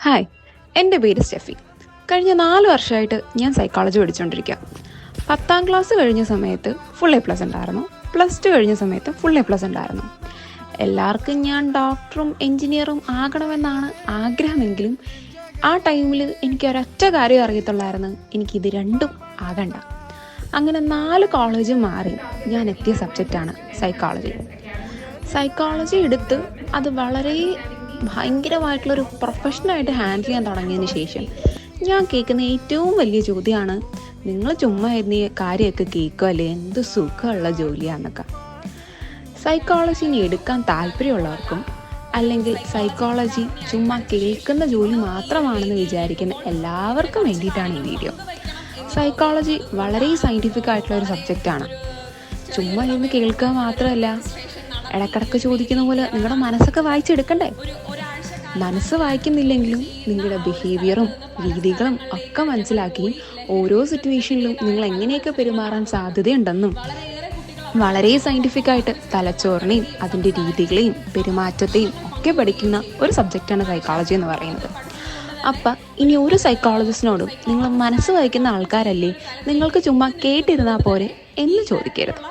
Hi, എൻ്റെ പേര് Steffi. കഴിഞ്ഞ 4 വർഷമായിട്ട് ഞാൻ സൈക്കോളജി പഠിച്ചുകൊണ്ടിരിക്കുക. 10ാം ക്ലാസ് കഴിഞ്ഞ സമയത്ത് ഫുൾ A+ ഉണ്ടായിരുന്നു. +2 കഴിഞ്ഞ സമയത്ത് ഫുൾ A+ ഉണ്ടായിരുന്നു. എല്ലാവർക്കും ഞാൻ ഡോക്ടറും എൻജിനീയറും ആകണമെന്നാണ് ആഗ്രഹമെങ്കിലും ആ ടൈമിൽ എനിക്കൊരൊറ്റ കാര്യം അറിയത്തുള്ളായിരുന്നു, എനിക്കിത് രണ്ടും ആകണ്ട. അങ്ങനെ 4 കോളേജ് മാറി ഞാൻ എത്തിയ സബ്ജക്റ്റാണ് സൈക്കോളജി. സൈക്കോളജി എടുത്ത് അത് വളരെ ഭയങ്കരമായിട്ടുള്ളൊരു പ്രൊഫഷനായിട്ട് ഹാൻഡിൽ ചെയ്യാൻ തുടങ്ങിയതിന് ശേഷം ഞാൻ കേൾക്കുന്ന ഏറ്റവും വലിയ ചോദ്യമാണ്, നിങ്ങൾ ചുമ്മാ ഇരുന്ന് ഈ കാര്യമൊക്കെ കേൾക്കുമല്ലേ, എന്ത് സുഖമുള്ള ജോലിയാണെന്നൊക്കെ. സൈക്കോളജിനെ എടുക്കാൻ താല്പര്യമുള്ളവർക്കും അല്ലെങ്കിൽ സൈക്കോളജി ചുമ്മാ കേൾക്കുന്ന ജോലി മാത്രമാണെന്ന് വിചാരിക്കുന്ന എല്ലാവർക്കും വേണ്ടിയിട്ടാണ് ഈ വീഡിയോ. സൈക്കോളജി വളരെ സയൻറ്റിഫിക് ആയിട്ടുള്ള ഒരു സബ്ജക്റ്റാണ്. ചുമ്മാ ഇരുന്ന് കേൾക്കുക മാത്രമല്ല, ഇടക്കിടക്ക് ചോദിക്കുന്ന പോലെ നിങ്ങളുടെ മനസ്സൊക്കെ വായിച്ചെടുക്കണ്ടേ. മനസ്സ് വായിക്കുന്നില്ലെങ്കിലും നിങ്ങളുടെ ബിഹേവിയറും രീതികളും ഒക്കെ മനസ്സിലാക്കി ഓരോ സിറ്റുവേഷനിലും നിങ്ങൾ എങ്ങനെയൊക്കെ പെരുമാറാൻ സാധ്യതയുണ്ടെന്നും വളരെ സയൻറ്റിഫിക്കായിട്ട് തലച്ചോറിനെയും അതിൻ്റെ രീതികളെയും പെരുമാറ്റത്തെയും ഒക്കെ പഠിക്കുന്ന ഒരു സബ്ജക്റ്റാണ് സൈക്കോളജി എന്ന് പറയുന്നത്. അപ്പം ഇനി ഒരു സൈക്കോളജിസ്റ്റിനോടും നിങ്ങൾ മനസ്സ് വായിക്കുന്ന ആൾക്കാരല്ലേ, നിങ്ങൾക്ക് ചുമ്മാ കേട്ടിരുന്നാൽ പോരെ എന്ന് ചോദിക്കരുത്.